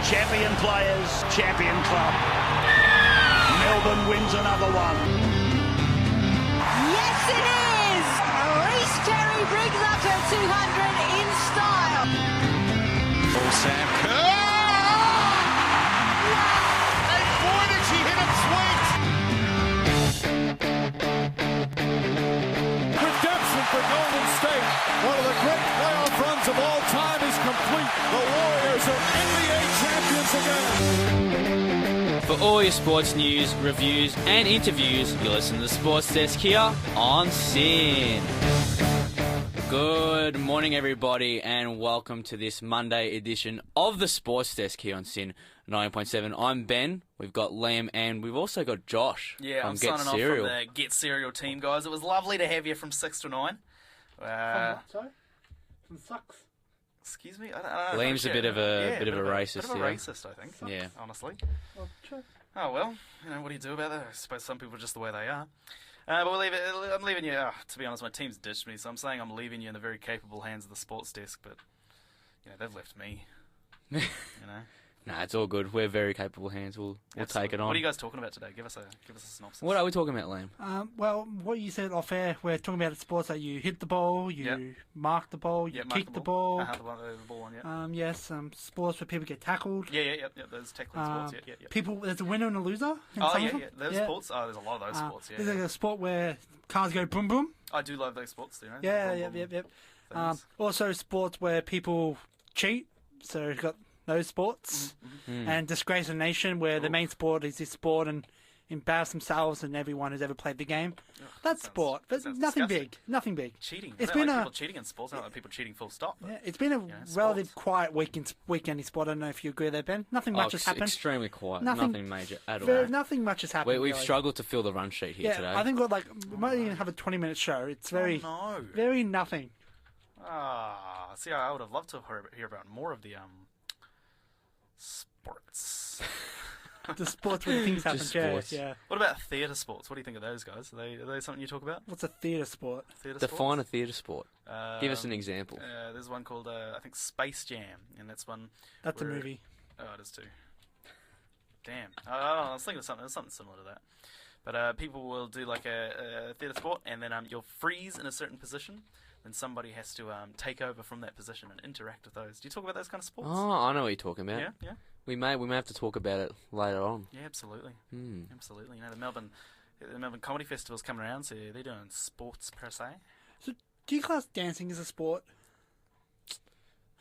Champion players, champion club. Melbourne wins another one. Yes, it is! Reece Terry brings up her 200 in style. Oh, Sam Kerr! And boy, did she hit it sweet! Redemption for Golden State. One of the great playoff runs of all time is complete. The Warriors are NBA champions again. For all your sports news, reviews and interviews, you listen to the Sports Desk here on SYN. Good morning everybody and welcome to this Monday edition of the Sports Desk here on SYN 9.7. I'm Ben, we've got Liam and we've also got Josh. Yeah, from I'm Get signing Cereal. off from the Get Cereal team, guys. It was lovely to have you from 6 to 9. Sorry? From Sucks? Excuse me? I don't know. Liam's a bit of a Bit racist, of a yeah. racist, I think. Yeah. Honestly. Well, true. Oh, well, what do you do about that? I suppose some people are just the way they are. But we'll leave it. I'm leaving you. To be honest, my team's ditched me, so I'm saying I'm leaving you in the very capable hands of the Sports Desk, but, they've left me. Nah, it's all good. We're very capable hands. We'll take it on. What are you guys talking about today? Give us a synopsis. What are we talking about, Liam? Well, what you said off air, we're talking about sports that you hit the ball, you mark the ball, you kick the ball. The ball one, yeah. Yes, sports where people get tackled. Yeah. Those tackling sports, yeah. People, there's a winner and a loser. In some of them. Those sports. Oh, there's a lot of those sports, yeah. There's like a sport where cars go boom boom. I do love those sports, too. Yep. Also, sports where people cheat. So you've got those sports. And disgrace a nation where the main sport is this sport and embarrass themselves and everyone who's ever played the game. That's sport, but nothing big. Nothing big. Cheating. It's I been don't like a people cheating in sports. I don't like people cheating full stop. But, it's been a relative quiet weekend in sport. I don't know if you agree there, Ben. Nothing much has happened. Extremely quiet. Nothing major at all. Nothing much has happened. We've struggled to fill the run sheet here today. I think we might even have a 20-minute show. It's very nothing. See, I would have loved to hear about more of the sports. The sports where things happen. Sports. Yeah. What about theatre sports? What do you think of those guys? Are they something you talk about? What's a theatre sport? Define a theatre sport. Give us an example. There's one called, I think, Space Jam, and that's one. That's a movie. Oh, it is too. Damn. I was thinking of something similar to that. But people will do like a theatre sport, and then you'll freeze in a certain position. Then somebody has to take over from that position and interact with those. Do you talk about those kind of sports? Oh, I know what you're talking about. Yeah. We may have to talk about it later on. Yeah, absolutely. Absolutely. The Melbourne Comedy Festival's coming around, so they're doing sports per se. So, do you class dancing as a sport?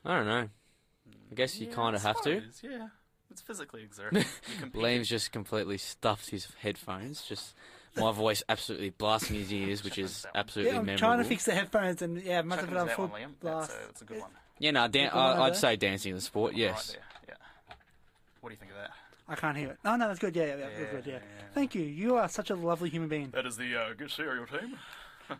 I don't know. I guess you kind of have to. Yeah, it's physically exerting. Liam's just completely stuffed his headphones. Just my voice absolutely blasting his ears, which is absolutely I'm memorable. trying to fix the headphones, and must have it on full Liam. blast. That's a good one. Yeah, no, I'd say dancing is a sport. Yes. Right there. Yeah. What do you think of that? I can't hear it. No, that's good. Yeah, that's good. Yeah. Thank you. You are such a lovely human being. That is the Good Cereal team.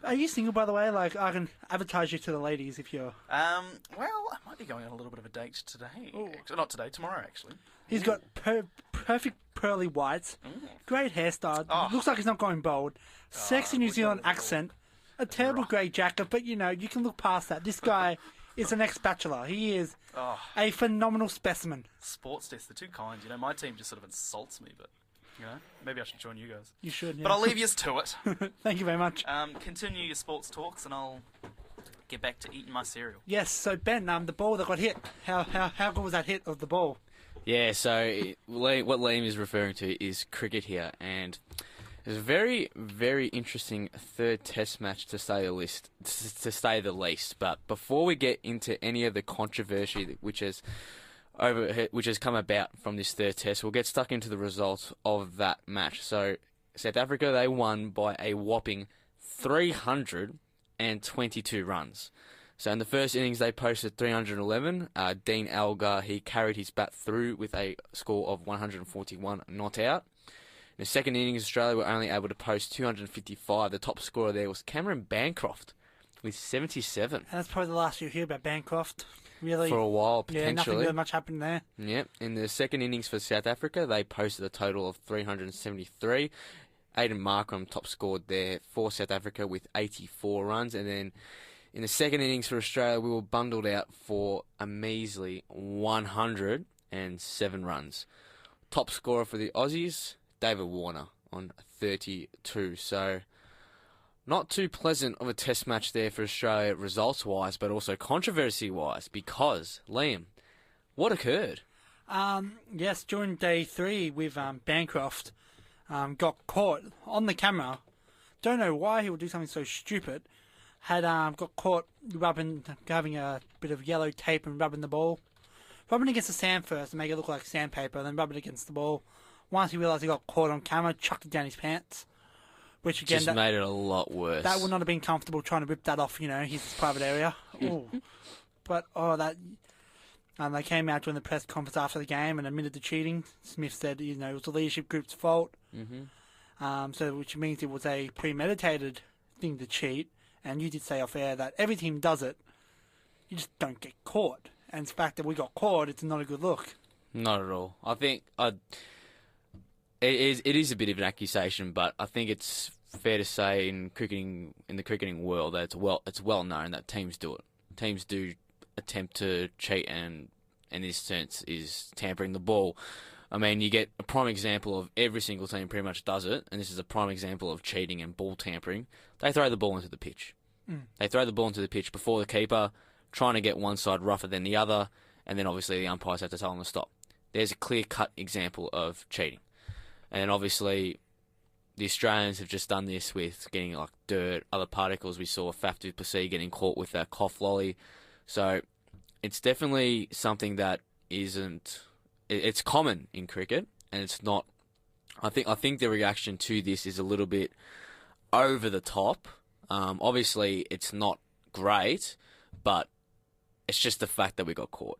Are you single, by the way? Like, I can advertise you to the ladies if you're. Well, I might be going on a little bit of a date today. Not today, tomorrow actually. He's got perfect pearly whites, great hairstyle. Looks like he's not going bald. Sexy New Zealand accent, a terrible grey jacket, but you can look past that. This guy is an ex-bachelor. He is a phenomenal specimen. Sports desk, they're too kind. My team just sort of insults me, but maybe I should join you guys. You should. Yeah. But I'll leave you to it. Thank you very much. Continue your sports talks, and I'll get back to eating my cereal. Yes. So Ben, the ball that got hit. How good was that hit of the ball? Yeah. So what Liam is referring to is cricket here, and it's a very, very interesting third Test match to say the least. But before we get into any of the controversy which has come about from this third Test, we'll get stuck into the results of that match. So South Africa, they won by a whopping 322 runs. So in the first innings, they posted 311. Dean Elgar, he carried his bat through with a score of 141 not out. In the second innings, Australia were only able to post 255. The top scorer there was Cameron Bancroft with 77. And that's probably the last you hear about Bancroft. Really, for a while, potentially. Yeah, nothing really much happened there. Yep. In the second innings for South Africa, they posted a total of 373. Aidan Markram top scored there for South Africa with 84 runs. And then in the second innings for Australia, we were bundled out for a measly 100. 107 runs. Top scorer for the Aussies, David Warner, on 32. So, not too pleasant of a test match there for Australia results-wise, but also controversy-wise, because, Liam, what occurred? Yes, during day 3 with Bancroft, got caught on the camera. Don't know why he would do something so stupid. Had got caught having a bit of yellow tape and rubbing the ball. Rubbing against the sand first to make it look like sandpaper, then rubbing it against the ball. Once he realised he got caught on camera, chucked it down his pants. Which again, just made it a lot worse. That would not have been comfortable trying to rip that off, his private area. Ooh. But, they came out during the press conference after the game and admitted to cheating. Smith said, it was the leadership group's fault. Mm-hmm. Which means it was a premeditated thing to cheat. And you did say off air that every team does it. You just don't get caught. And the fact that we got caught, it's not a good look. Not at all. I think it is a bit of an accusation, but I think it's fair to say in the cricketing world that it's well known that teams do it. Teams do attempt to cheat, and in this sense is tampering the ball. I mean, you get a prime example of every single team pretty much does it, and this is a prime example of cheating and ball tampering. They throw the ball into the pitch. They throw the ball into the pitch before the keeper, trying to get one side rougher than the other, and then obviously the umpires have to tell them to stop. There's a clear-cut example of cheating. And obviously, the Australians have just done this with getting like dirt, other particles. We saw Faf du Plessis getting caught with that cough lolly. So it's definitely something that isn't... It's common in cricket, and it's not... I think the reaction to this is a little bit over the top. Obviously, it's not great, but it's just the fact that we got caught.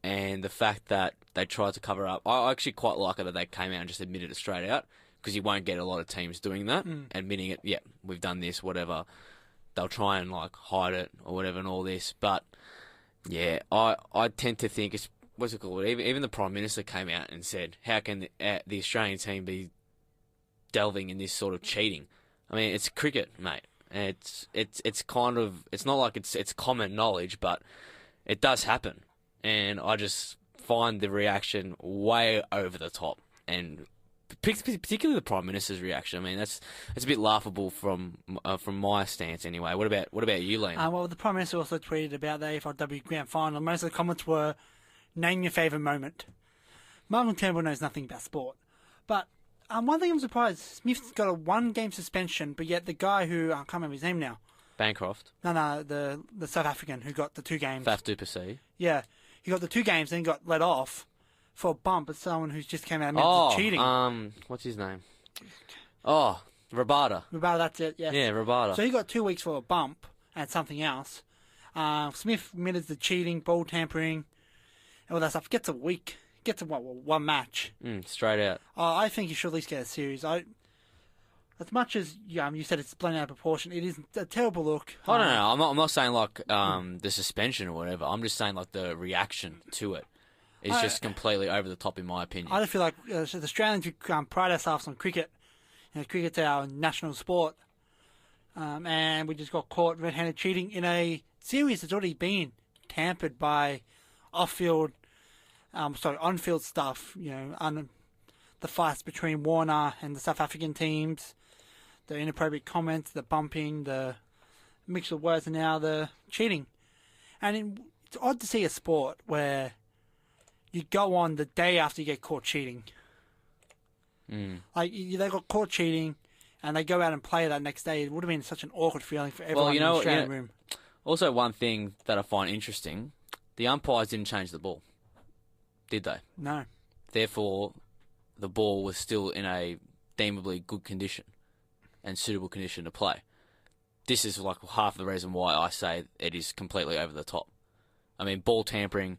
And the fact that they tried to cover up. I actually quite like it that they came out and just admitted it straight out, because you won't get a lot of teams doing that, admitting it, yeah, we've done this, whatever. They'll try and hide it or whatever and all this. But, yeah, I tend to think it's... What's it called? Even the Prime Minister came out and said, how can the Australian team be delving in this sort of cheating? I mean, it's cricket, mate. It's kind of... It's not like it's common knowledge, but it does happen. And I just find the reaction way over the top. And particularly the Prime Minister's reaction. I mean, it's a bit laughable from my stance anyway. What about you, Liam? Well, the Prime Minister also tweeted about the AFLW Grand Final. Most of the comments were, name your favourite moment. Malcolm Turnbull knows nothing about sport. But one thing I'm surprised, Smith's got a 1-game suspension, but yet the guy who, I can't remember his name now. Bancroft? No, the South African who got the 2 games. Faf du Plessis? Yeah. He got the 2 games and got let off for a bump at someone who's just came out and admitted to cheating. What's his name? Oh, Rabada. Rabada, that's it, yes. Yeah, Rabada. So he got 2 weeks for a bump and something else. Smith admitted to cheating, ball tampering, and all that stuff. Gets a week. Gets a, 1 match. Straight out. I think he should at least get a series. As much as you said it's blown out of proportion, it is a terrible look. I don't know. I'm not saying the suspension or whatever. I'm just saying the reaction to it is just completely over the top in my opinion. I just feel like as Australians, we pride ourselves on cricket. Cricket's our national sport, and we just got caught red-handed cheating in a series that's already been tampered by on-field stuff. The fights between Warner and the South African teams, the inappropriate comments, the bumping, the mix of words, and now the cheating. And it's odd to see a sport where you go on the day after you get caught cheating. They got caught cheating, and they go out and play that next day. It would have been such an awkward feeling for everyone in the Australian room. Also, one thing that I find interesting, the umpires didn't change the ball, did they? No. Therefore, the ball was still in a deemably good condition and suitable condition to play. This is half the reason why I say it is completely over the top. I mean, ball tampering,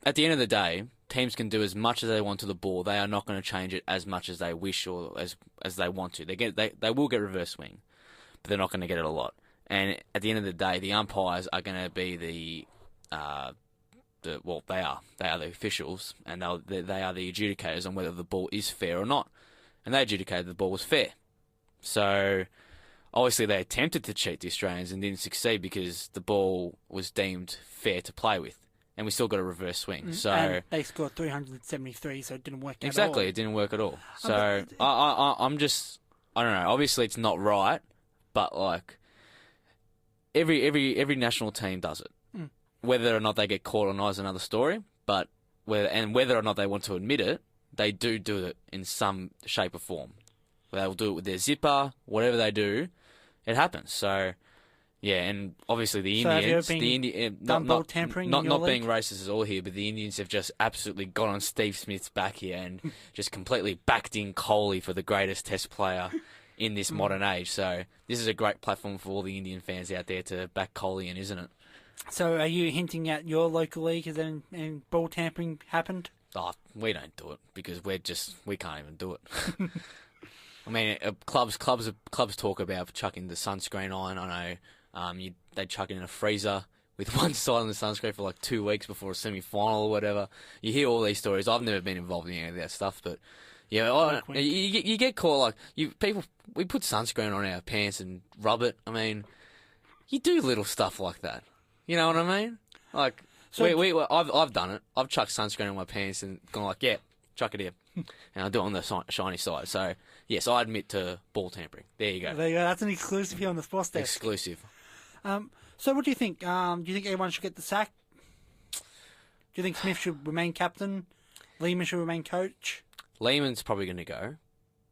at the end of the day, teams can do as much as they want to the ball. They are not going to change it as much as they wish or as they want to. They will get reverse swing, but they're not going to get it a lot. And at the end of the day, the umpires are going to be they are the officials, and they are the adjudicators on whether the ball is fair or not. And they adjudicated the ball was fair. So, obviously they attempted to cheat the Australians and didn't succeed because the ball was deemed fair to play with. and we still got a reverse swing. So and they scored 373, so it didn't work exactly, at all. it didn't work at all. So I'm just, I don't know. Obviously, it's not right, but like every national team does it. Whether or not they get caught or not is another story. But whether or not they want to admit it, they do it in some shape or form. They'll do it with their zipper, whatever they do, it happens. So yeah, and obviously the Indians, ball tampering, not being racist at all here, but the Indians have just absolutely got on Steve Smith's back here and just completely backed in Kohli for the greatest Test player in this modern age. So this is a great platform for all the Indian fans out there to back Kohli in, isn't it? So are you hinting at your local league has any ball tampering happened? Oh, we don't do it because we can't even do it. I mean, clubs talk about chucking the sunscreen on. I know they chuck it in a freezer with one side on the sunscreen for like 2 weeks before a semi-final or whatever. You hear all these stories. I've never been involved in any of that stuff, but yeah, you get caught we put sunscreen on our pants and rub it. I mean, you do little stuff like that. You know what I mean? Like, so I've done it. I've chucked sunscreen on my pants and gone like, yeah, chuck it here. And I do it on the shiny side. So, yes, I admit to ball tampering. There you go. There you go. That's an exclusive here on the Sports Desk. Exclusive. So what do you think? Do you think everyone should get the sack? Do you think Smith should remain captain? Lehman should remain coach? Lehman's probably going to go.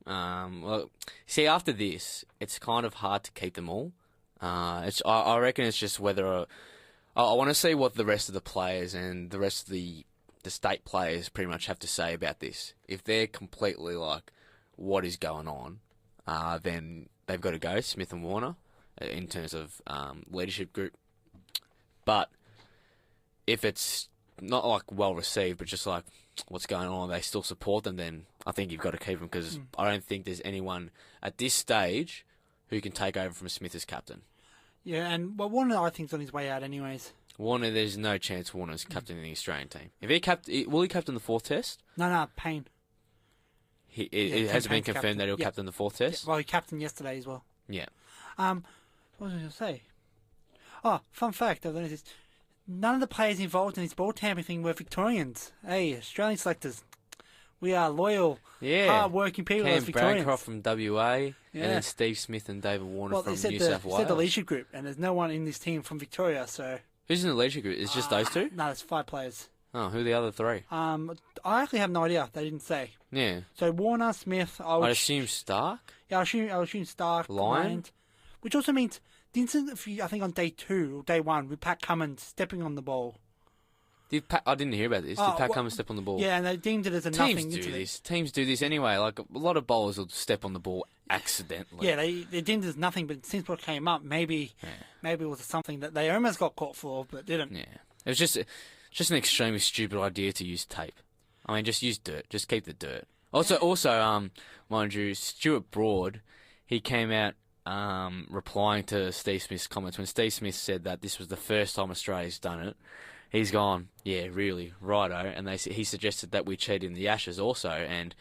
Well, see, after this, it's kind of hard to keep them all. I reckon it's just whether... I want to see what the rest of the players and the rest of the state players pretty much have to say about this. If they're completely like, what is going on, then they've got to go, Smith and Warner, in terms of leadership group. But if it's not like well received, but just like what's going on, they still support them, then I think you've got to keep them because I don't think there's anyone at this stage who can take over from Smith as captain. Yeah, and Warner, I think, is on his way out anyways. Warner, there's no chance Warner's captain in the Australian team. Will he captain the fourth test? No, Payne. It hasn't been confirmed that he'll captain the fourth test? Yeah, well, he captained yesterday as well. Yeah. What was I going to say? Oh, fun fact, I've learned this. None of the players involved in this ball tampering thing were Victorians. Hey, Australian selectors. We are loyal, hard-working people as Victorians. Bancroft from WA, and then Steve Smith and David Warner from New South Wales. They said the leadership group, and there's no one in this team from Victoria, so... Who's in the leadership group? It's just those two? No, there's 5 players. Oh, who are the other 3? I actually have no idea. They didn't say. Yeah. So Warner, Smith... I'd assume Stark? Yeah, I assume Stark, Lynd. Which also means, I think on day 2 or day 1, with Pat Cummins stepping on the ball. I didn't hear about this. Did Pat Cummins step on the ball? Yeah, and they deemed it as a nothing incident. Teams do this anyway. Like, a lot of bowlers will step on the ball accidentally. Yeah, they deemed it as nothing, but since what came up, maybe it was something that they almost got caught for, but didn't. Yeah. It was just an extremely stupid idea to use tape. I mean, just use dirt. Just keep the dirt. Also, mind you, Stuart Broad, he came out replying to Steve Smith's comments when Steve Smith said that this was the first time Australia's done it. He's gone, yeah, really, righto. And he suggested that we cheated in the Ashes also. And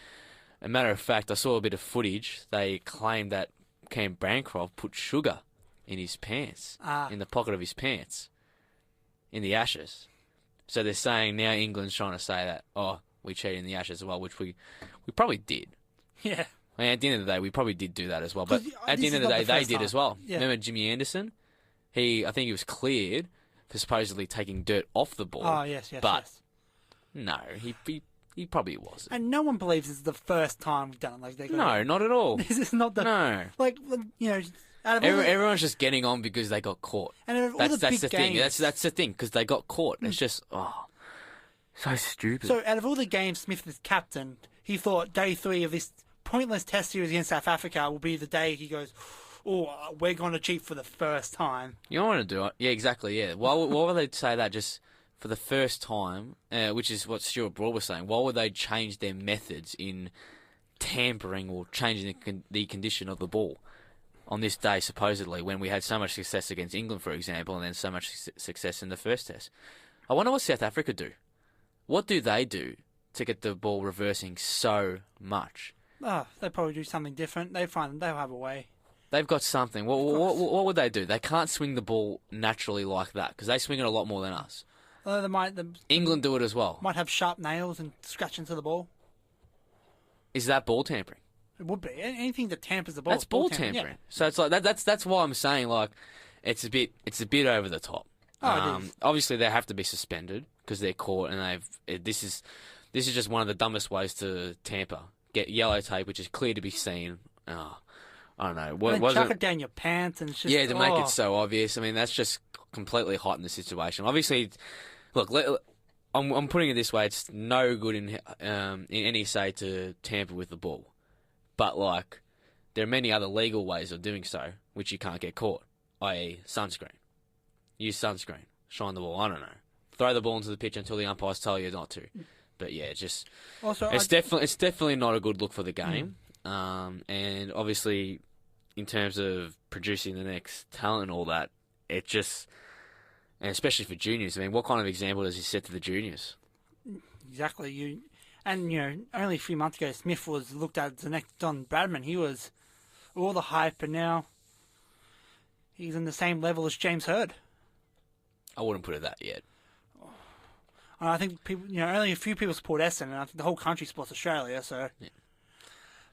a matter of fact, I saw a bit of footage. They claimed that Cam Bancroft put sugar in his pants, in the pocket of his pants, in the Ashes. So they're saying now England's trying to say that, we cheated in the Ashes as well, which we probably did. Yeah. I mean, at the end of the day, we probably did do that as well. But at the end of the day, they did as well. Yeah. Remember Jimmy Anderson? I think he was cleared for supposedly taking dirt off the ball. Oh, yes. But no, he probably wasn't. And no one believes this is the first time we've done it. No, not at all. This is not the... No. Like, you know... Everyone's just getting on because they got caught. And that's the thing. That's the thing, because they got caught. It's just, so stupid. So out of all the games Smith was captain, he thought day 3 of this pointless test series against South Africa will be the day he goes... we're going to cheat for the first time. You don't want to do it. Yeah, exactly, yeah. Why would they say that just for the first time, which is what Stuart Broad was saying? Why would they change their methods in tampering or changing the condition of the ball on this day, supposedly, when we had so much success against England, for example, and then so much success in the first test? I wonder what South Africa do. What do they do to get the ball reversing so much? They probably do something different. They'll have a way. They've got something. What would they do? They can't swing the ball naturally like that because they swing it a lot more than us. Although England do it as well. might have sharp nails and scratch into the ball. Is that ball tampering? It would be anything that tampers the ball. That's ball tampering. Yeah. So it's like that's why I'm saying like it's a bit over the top. Oh, it is. Obviously they have to be suspended because they're caught and this is just one of the dumbest ways to tamper. Get yellow tape, which is clear to be seen. Oh, I don't know. And then chuck it down your pants and it's just to make it so obvious. I mean, that's just completely heightened the situation. Obviously, look, I'm putting it this way: it's no good in any say to tamper with the ball, but like there are many other legal ways of doing so, which you can't get caught, i.e., sunscreen. Use sunscreen. Shine the ball. I don't know. Throw the ball into the pitch until the umpires tell you not to. But yeah, just Also, it's definitely not a good look for the game. And obviously, in terms of producing the next talent and all that, it just, and especially for juniors. I mean, what kind of example does he set to the juniors? Exactly. Only a few months ago, Smith was looked at as the next Don Bradman. He was all the hype, and now he's in the same level as James Hird. I wouldn't put it that yet. And I think people, only a few people support Essendon, and I think the whole country supports Australia. So, Yeah.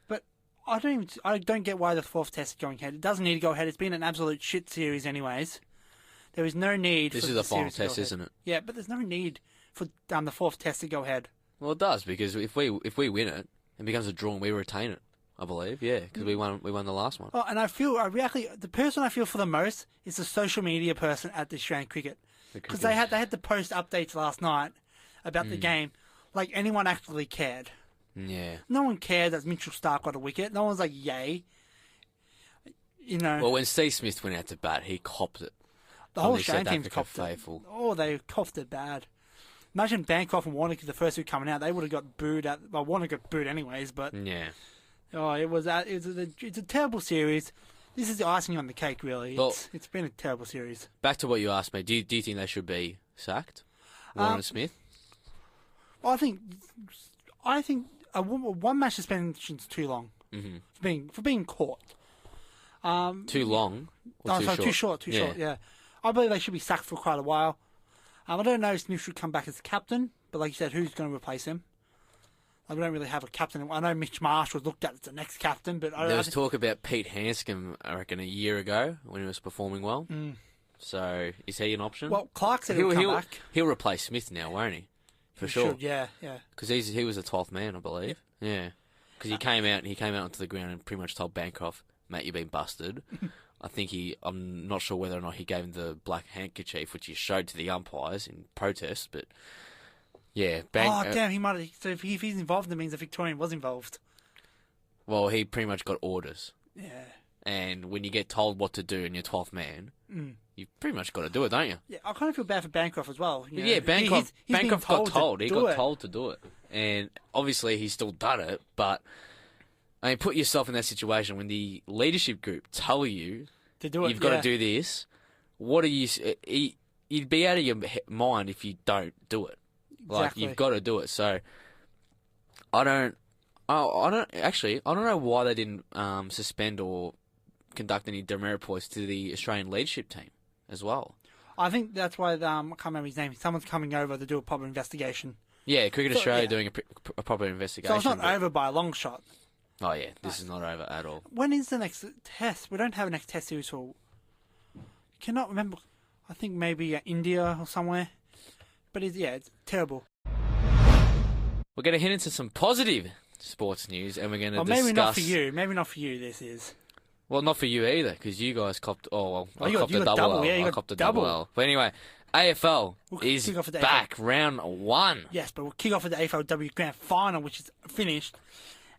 But I don't get why the fourth test is going ahead. It doesn't need to go ahead. It's been an absolute shit series, anyways. There is no need. This for is the final test, isn't it? Yeah, but there's no need for the fourth test to go ahead. Well, it does because if we win it, it becomes a draw and we retain it. I believe, yeah, because we won the last one. Oh, and the person I feel for the most is the social media person at the Australian cricket. Because they had to post updates last night about the game, like anyone actually cared. Yeah. No one cared that Mitchell Starc got a wicket. No one's like, yay. Well, when Steve Smith went out to bat, he copped it. The whole Australian team's copped faithful. it. Oh, they copped it bad. Imagine Bancroft and Warnock, the first two coming out, they would have got booed. Well, Warnock got booed anyways, but Yeah. oh, it's a terrible series. This is the icing on the cake, really. Well, It's been a terrible series. Back to what you asked me, do you think they should be sacked? Warren and Smith? I think a one match suspension's too long for being caught. Too long? Or Too short. Yeah, I believe they should be sacked for quite a while. I don't know if Smith should come back as captain, but like you said, who's going to replace him? We don't really have a captain. I know Mitch Marsh was looked at as the next captain, but there was talk about Pete Hanscom, I reckon, a year ago when he was performing well. So is he an option? Well, Clark said he'll come back. He'll replace Smith now, won't he? For sure. Should, yeah. Because he was the 12th man, I believe. Yeah. Because he came out onto the ground and pretty much told Bancroft, "Mate, you've been busted." I'm not sure whether or not he gave him the black handkerchief, which he showed to the umpires in protest, but yeah. Damn, he might have. So if he's involved, it means the Victorian was involved. Well, he pretty much got orders. Yeah. And when you get told what to do and you're 12th man, you've pretty much got to do it, don't you? Yeah, I kind of feel bad for Bancroft as well. Yeah, Bancroft got told. He got told to do it. And obviously he's still done it, but I mean, put yourself in that situation when the leadership group tell you to do it. You've got to do this. What are you? You'd be out of your mind if you don't do it. Like Exactly. you've got to do it. So I don't know why they didn't suspend or conduct any demerit points to the Australian leadership team as well. I think that's why I can't remember his name. Someone's coming over to do a proper investigation. Yeah, Cricket Australia doing a proper investigation. So it's not over by a long shot. Oh yeah, this is not over at all. When is the next test? We don't have a next test series for. Cannot remember. I think maybe India or somewhere. But it's terrible. We're going to head into some positive sports news, and we're going to discuss. Maybe not for you. Maybe not for you. This is. Well, not for you either, because you guys copped. I copped a got double L. Yeah, you I got copped a double. double L. But anyway, AFL is kick off with the back, round 1. Yes, but we'll kick off with the AFLW Grand Final, which is finished,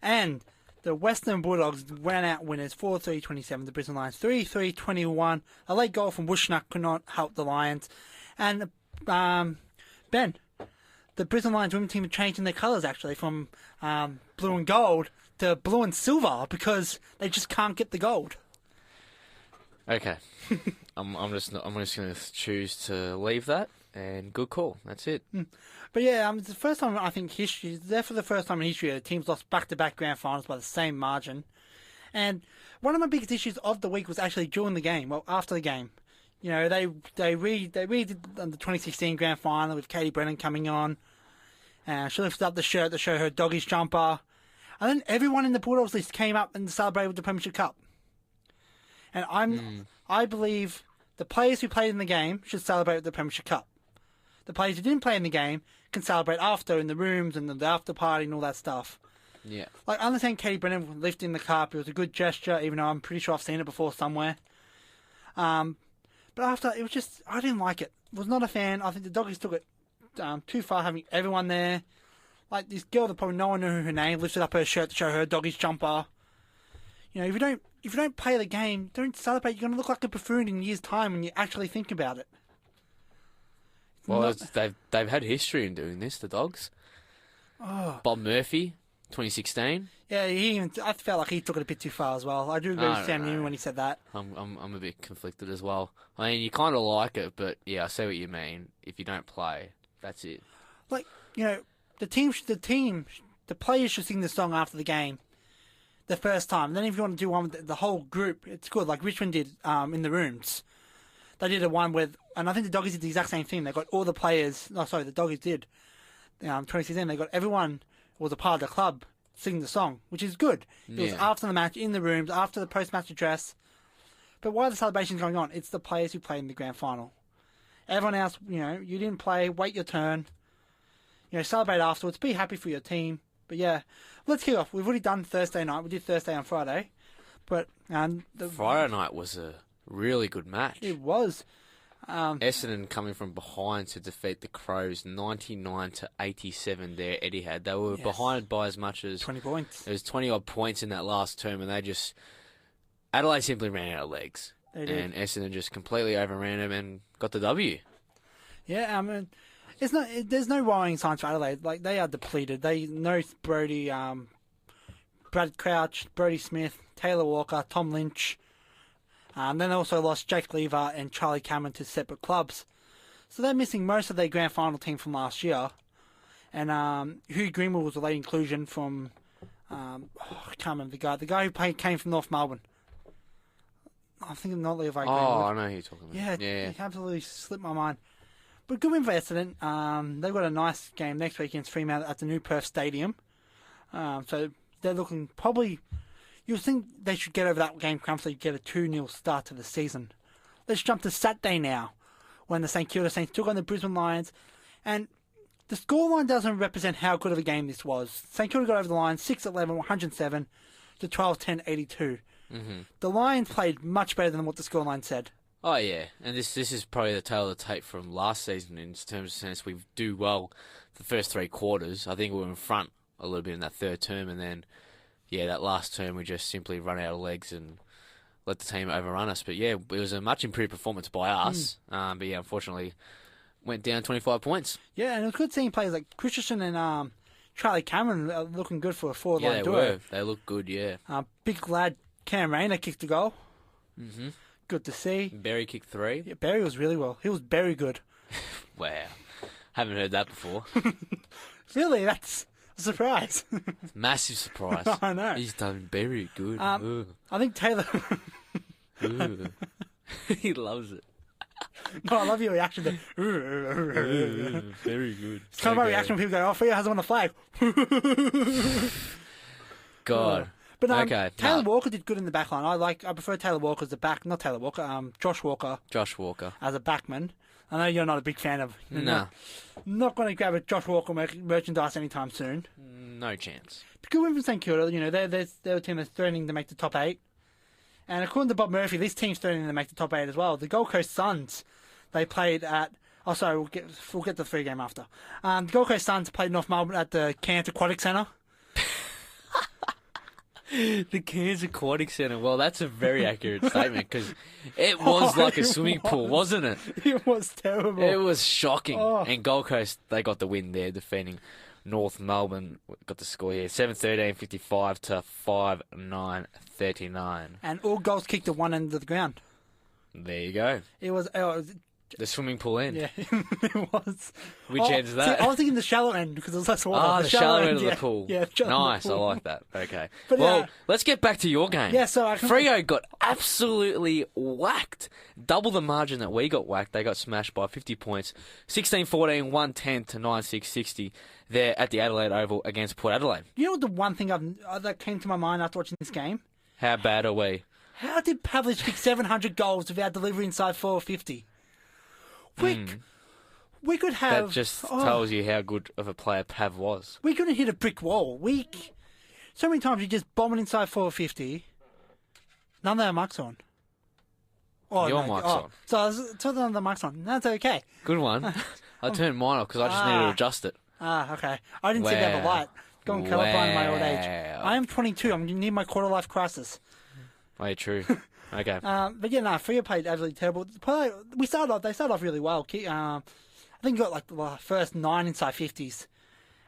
and the Western Bulldogs ran out winners 4-3-27. The Brisbane Lions 3-3-21. A late goal from Bushnuck could not help the Lions, and Ben, the Brisbane Lions women's team are changing their colours actually from blue and gold to blue and silver because they just can't get the gold. Okay, I'm just going to choose to leave that, and good call. That's it. But yeah, it's the first time I think history. There for the first time in history, the teams lost back-to-back grand finals by the same margin. And one of my biggest issues of the week was actually during the game. Well, after the game, You know, they redid the 2016 Grand Final with Katie Brennan coming on. She lifted up the shirt to show her doggies jumper. And then everyone in the Bulldogs list came up and celebrated with the Premiership Cup. And I believe the players who played in the game should celebrate with the Premiership Cup. The players who didn't play in the game can celebrate after in the rooms and the after party and all that stuff. Yeah. Like, I understand Katie Brennan lifting the cup. It was a good gesture, even though I'm pretty sure I've seen it before somewhere. But after, it was just, I didn't like it. Was not a fan. I think the Doggies took it too far, having everyone there. Like, this girl that probably no one knew her name lifted up her shirt to show her Doggies jumper. You know, if you don't play the game, don't celebrate. You're going to look like a buffoon in a year's time when you actually think about it. Well, they've had history in doing this, the Dogs. Oh. Bob Murphy, 2016. Yeah, I felt like he took it a bit too far as well. I do agree with Sam Newman when he said that. I'm a bit conflicted as well. I mean, you kind of like it, but yeah, I see what you mean. If you don't play, that's it. Like, you know, the players should sing the song after the game, the first time. And then if you want to do one with the whole group, it's good. Like Richmond did in the rooms. They did a one with, and I think the Doggies did the exact same thing. They got all the players. No, sorry, the Doggies did. 2016, they got everyone who was a part of the club sing the song, which is good. It was after the match, in the rooms, after the post-match address. But while the celebration's going on, it's the players who played in the grand final. Everyone else, you know, you didn't play, wait your turn. You know, celebrate afterwards, be happy for your team. But yeah, let's kick off. We've already done Thursday night. We did Thursday on Friday. But Friday night was a really good match. It was. Essendon coming from behind to defeat the Crows 99-87 there, Etihad. They were behind by as much as 20 points. There was 20-odd points in that last term, and Adelaide simply ran out of legs. They did. And Essendon just completely overran them and got the W. Yeah, I mean, there's no worrying signs for Adelaide. Like, they are depleted. They know Brody, Brad Crouch, Brody Smith, Taylor Walker, Tom Lynch. Then they also lost Jake Lever and Charlie Cameron to separate clubs. So they're missing most of their grand final team from last year. And Hugh Greenwood was a late inclusion from, I can't remember the guy who came from North Melbourne. I think not Levi Greenwood. Oh, I know who you're talking about. Yeah, it absolutely slipped my mind. But good win for Essendon. They've got a nice game next week against Fremantle at the new Perth Stadium. So they're looking probably... You'll think they should get over that game comfortably, get a 2-0 start to the season. Let's jump to Saturday now, when the St Kilda Saints took on the Brisbane Lions. And the scoreline doesn't represent how good of a game this was. St Kilda got over the line 6-11, 107 to 12-10, 82. Mm-hmm. The Lions played much better than what the scoreline said. Oh, yeah. And this is probably the tale of the tape from last season in terms of sense we do well the first 3 quarters. I think we were in front a little bit in that third term, and then... Yeah, that last term we just simply run out of legs and let the team overrun us. But yeah, it was a much improved performance by us. But yeah, unfortunately, went down 25 points. Yeah, and it was good seeing players like Christensen and Charlie Cameron looking good for a forward-line duo. Yeah, they were. They looked good, yeah. Big lad Cam Rayner kicked a goal. Mm-hmm. Good to see. Barry kicked 3. Yeah, Barry was really well. He was very good. Wow. Haven't heard that before. Really? That's... Surprise. Massive surprise. I know. He's done very good. I think Taylor... He loves it. No, I love your reaction to... Very good. It's kind of my reaction when people go, oh, Freo has on the flag. God. But okay. Taylor Walker did good in the back line. I prefer Taylor Walker as a back... Not Taylor Walker, Josh Walker. Josh Walker. As a backman. I know you're not a big fan of... No. Not going to grab a Josh Walker merchandise anytime soon. No chance. Good win for St Kilda. You know, they're a team that's threatening to make the top 8. And according to Bob Murphy, this team's threatening to make the top 8 as well. The Gold Coast Suns, they played at... Oh, sorry, we'll get the free game after. The Gold Coast Suns played North Melbourne at the Cairns Aquatic Centre. The Cairns Aquatic Centre. Well, that's a very accurate statement because it was like a swimming pool, wasn't it? It was terrible. It was shocking. Oh. And Gold Coast, they got the win there, defeating North Melbourne. Got the score here, 7-13-55 to 5-9-39. And all goals kicked at one end of the ground. There you go. It was The swimming pool end. Yeah, it was. Which end's that? See, I was thinking the shallow end because it was less water. Ah, the shallow end of the yeah. pool. Yeah, the shallow end of nice. the I pool. like that. Okay. But, Well, let's get back to your game. Yeah, so Freo got absolutely whacked. Double the margin that we got whacked. They got smashed by 50 points. 16-14, 110 to 9-6-60 there at the Adelaide Oval against Port Adelaide. You know what the one thing that came to my mind after watching this game? How bad are we? How did Pavlich kick 700 goals without delivering inside 450? We could have... That just tells you how good of a player Pav was. We couldn't hit a brick wall. So many times you just bomb it inside 450. None of our mics on. Oh, Your mic's on. So I was told none of the mics on. That's okay. Good one. I turned mine off because I just needed to adjust it. Okay. I didn't see that a light. Going colourblind in my old age. I am 22. I'm near my quarter-life crisis. Oh, yeah, true. Okay. But yeah, Freo played absolutely terrible. They started off really well. I think we got like the first 9 inside 50s.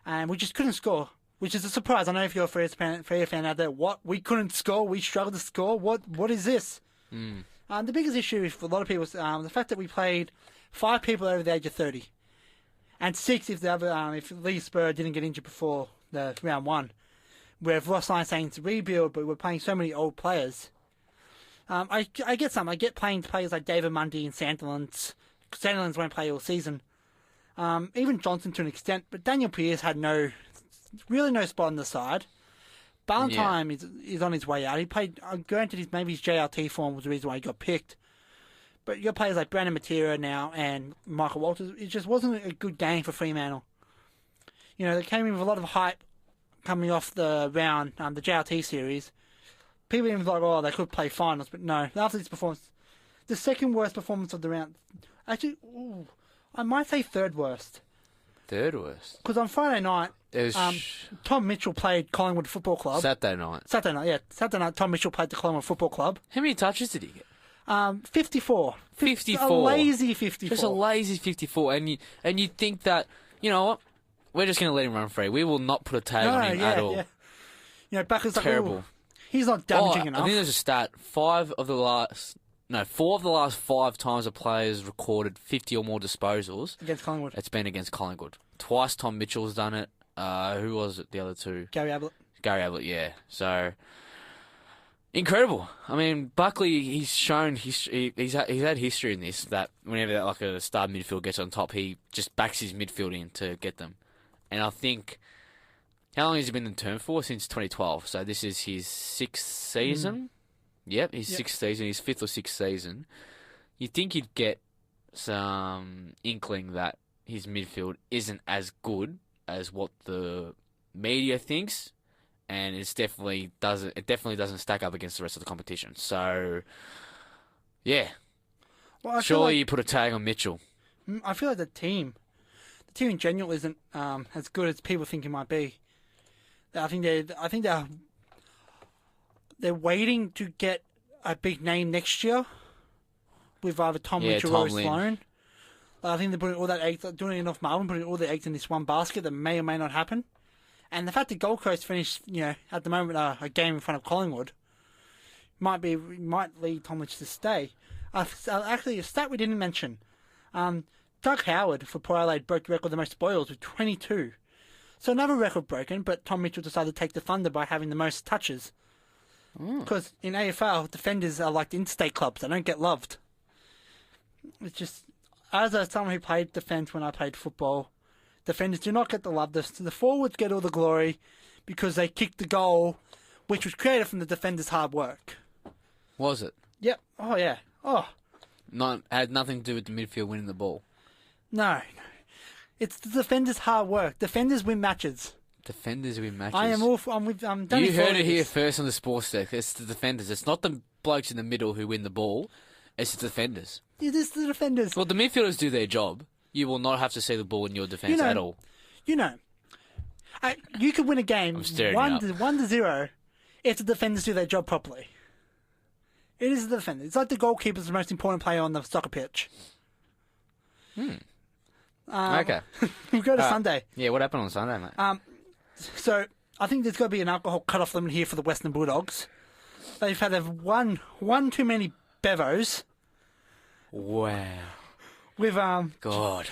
And we just couldn't score, which is a surprise. I know if you're a Freo fan out there, what? We couldn't score? We struggled to score? What is this? The biggest issue for a lot of people is the fact that we played 5 people over the age of 30. And 6 if Lee Spur didn't get injured before the round 1. Where Ross Lyon's saying to rebuild, but we're playing so many old players. I get some. I get playing players like David Mundy and Sandilands. Sandilands won't play all season. Even Johnson to an extent, but Daniel Pearce had really no spot on the side. Ballantyne is on his way out. He played. Granted, maybe his JLT form was the reason why he got picked. But you got players like Brandon Matera now and Michael Walters. It just wasn't a good game for Fremantle. You know, they came in with a lot of hype coming off the round, the JLT series. People even thought, oh, they could play finals, but no. After this performance, the second worst performance of the round. Actually, I might say third worst. Third worst? Because on Friday night, Tom Mitchell played Collingwood Football Club. Saturday night, Tom Mitchell played the Collingwood Football Club. How many touches did he get? 54. 54. A lazy 54. Just a lazy 54. And you think that, you know what? We're just going to let him run free. We will not put a tag on him at all. Yeah. You know, Bucker's terrible. Like, he's not damaging enough. I think there's a stat. 4 of the last 5 times a player's recorded 50 or more disposals against Collingwood. It's been against Collingwood. Twice Tom Mitchell's done it. Who was it? The other two? Gary Ablett, yeah. So incredible. I mean, Buckley, he's shown he's had history in this, that whenever a star midfield gets on top, he just backs his midfield in to get them. And I think, how long has he been in term for? Since 2012. So this is his 6th season. Yep, his 6th season, his 5th or 6th season. You'd think he'd get some inkling that his midfield isn't as good as what the media thinks, and it definitely doesn't stack up against the rest of the competition. So, yeah. Well, surely you put a tag on Mitchell. I feel like the team in general isn't as good as people think it might be. I think they're waiting to get a big name next year with either Tom Mitchell or Sloan. I think they're putting all that eggs, doing enough Marvin, putting all the eggs in this one basket that may or may not happen. And the fact that Gold Coast finished, at the moment a game in front of Collingwood might lead Tom Mitchell to stay. Actually, a stat we didn't mention. Doug Howard for Port Adelaide broke the record of the most spoils with 22. So another record broken, but Tom Mitchell decided to take the thunder by having the most touches. Because in AFL, defenders are like the interstate clubs. They don't get loved. It's just, as someone who played defence when I played football, defenders do not get the love. The forwards get all the glory because they kicked the goal, which was created from the defenders' hard work. Was it? Yep. Oh, yeah. Oh. Had nothing to do with the midfield winning the ball. No. It's the defenders' hard work. Defenders win matches. Defenders win matches. I'm done. You heard it here first on the sports deck. It's the defenders. It's not the blokes in the middle who win the ball. It's the defenders. It is the defenders. Well, the midfielders do their job. You will not have to see the ball in your defence at all. You could win a game 1-0 if the defenders do their job properly. It is the defenders. It's like the goalkeeper's the most important player on the soccer pitch. Okay. We'll go to Sunday. Yeah, what happened on Sunday, mate? So, I think there's got to be an alcohol cut-off limit here for the Western Bulldogs. They've had one too many bevos. Wow. With God.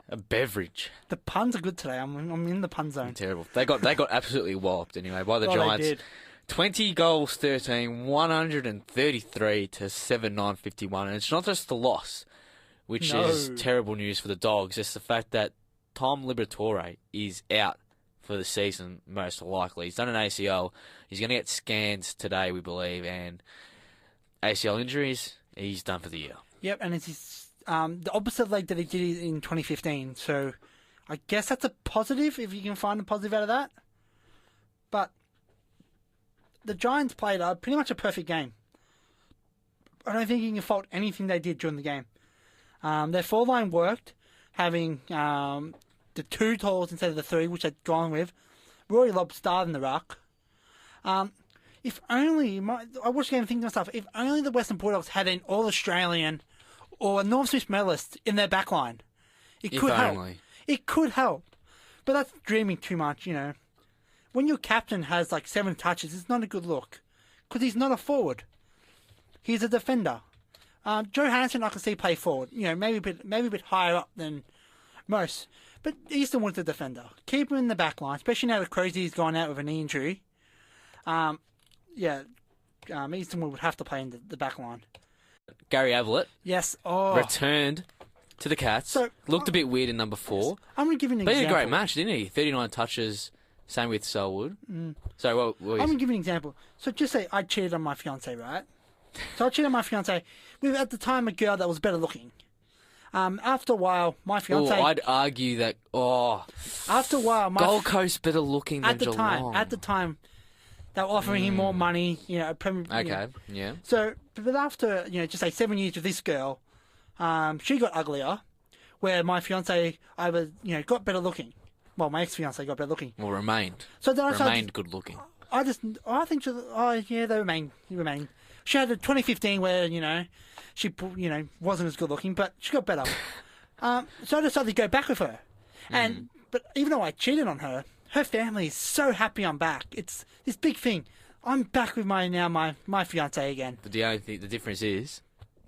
A beverage. the puns are good today. I'm in the pun zone. Terrible. They got absolutely walloped anyway by the Oh, they Giants. did. 20 goals, 13, 133 to 7,951. And it's not just the loss, which is terrible news for the Dogs. It's the fact that Tom Liberatore is out for the season, most likely. He's done an ACL. He's going to get scans today, we believe. And ACL injuries, he's done for the year. Yep, and it's his, the opposite leg that he did in 2015. So I guess that's a positive if you can find a positive out of that. But the Giants played pretty much a perfect game. I don't think you can fault anything they did during the game. Their forward line worked, having the 2 talls instead of the 3, which they'd gone with. Rory Lobb starred in the ruck. If only, I watched the game thinking to myself, if only the Western Bulldogs had an All-Australian or a North Smith medalist in their backline. It could help. It could help. But that's dreaming too much, you know. When your captain has like 7 touches, it's not a good look. Because he's not a forward. He's a defender. Joe Hansen I can see play forward. You know, maybe a bit higher up than most. But Eastonwood's a defender. Keep him in the back line, especially now that Crosby's gone out with a knee injury. Eastonwood would have to play in the back line. Gary Ablett returned to the Cats. So, looked a bit weird in number 4. I'm going to give you an But he example. had a great match, didn't he? 39 touches, same with Selwood. So, I'm going to give you an example. So just say I cheated on my fiancée, right? So I cheated on my fiancée with, at the time, a girl that was better looking. After a while, my fiancée... I'd argue that, after a while, Gold Coast better looking than Geelong. At the time, they were offering him more money, you know. Yeah. So, but after, you know, just say 7 years with this girl, she got uglier, where my fiancée either, you know, got better looking. Well, my ex-fiancée got better looking. Well, remained. So then remained good looking. I think they remain. She had a 2015 where, you know, she, you know, wasn't as good looking, but she got better. So I decided to go back with her. But even though I cheated on her, her family is so happy I'm back. It's this big thing. I'm back with my fiancée again. But the only thing, the difference is,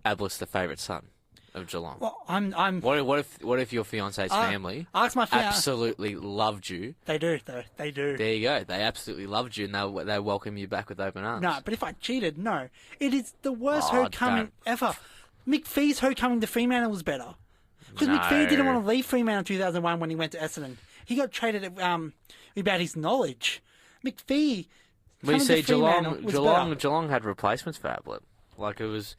Ablett's the favourite son of Geelong. Well, I'm. What if your fiancé's family ask my absolutely loved you? They do, though. They do. There you go. They absolutely loved you, and they welcome you back with open arms. No, but if I cheated, no. It is the worst homecoming ever. McPhee's homecoming to Fremantle was better. Because McPhee didn't want to leave Fremantle in 2001 when he went to Essendon. He got traded without his knowledge. McPhee. We see Geelong Geelong had replacements for Ablett. Like there's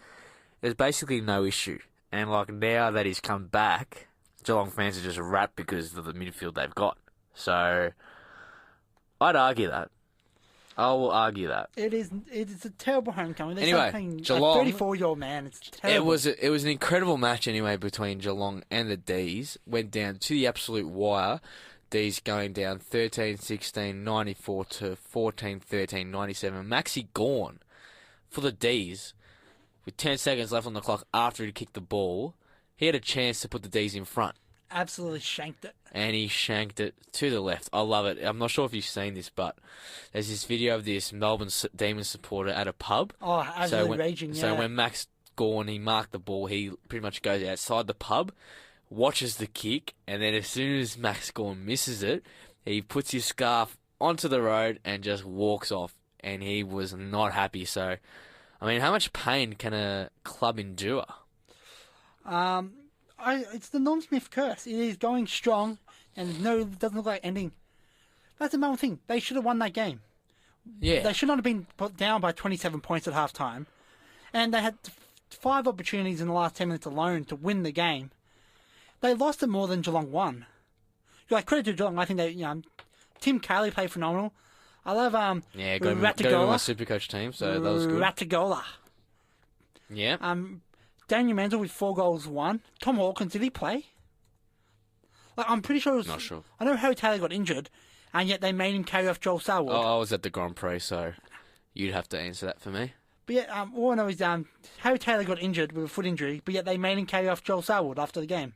basically no issue. And like now that he's come back, Geelong fans are just wrapped because of the midfield they've got. So I'd argue that. I will argue that. It's a terrible homecoming. Anyway, Geelong, a 34-year-old man. It's terrible. It was an incredible match anyway between Geelong and the D's. Went down to the absolute wire. D's going down 13-16, 94 to 14-13, 97. Maxi Gawn for the D's with 10 seconds left on the clock after he kicked the ball. He had a chance to put the D's in front. Absolutely shanked it. And he shanked it to the left. I love it. I'm not sure if you've seen this, but there's this video of this Melbourne Demons supporter at a pub. Oh, absolutely raging, yeah. So when Max Gawn, he marked the ball, he pretty much goes outside the pub, watches the kick, and then as soon as Max Gawn misses it, he puts his scarf onto the road and just walks off. And he was not happy. So, I mean, how much pain can a club endure? It's the Norm Smith curse. It is going strong, and it doesn't look like ending. That's another thing. They should have won that game. Yeah. They should not have been put down by 27 points at half time. And they had 5 opportunities in the last 10 minutes alone to win the game. They lost it more than Geelong won. Like, credit to Geelong. I think they, Tim Carley played phenomenal. I love got him in my Supercoach team, so that was good. Ratagola. Yeah. Daniel Menzel with 4 goals won. Tom Hawkins, did he play? Like, I'm pretty sure it was... Not sure. I know Harry Taylor got injured, and yet they made him carry off Joel Selwood. Oh, I was at the Grand Prix, so you'd have to answer that for me. But yeah, all I know is Harry Taylor got injured with a foot injury, but yet they made him carry off Joel Selwood after the game.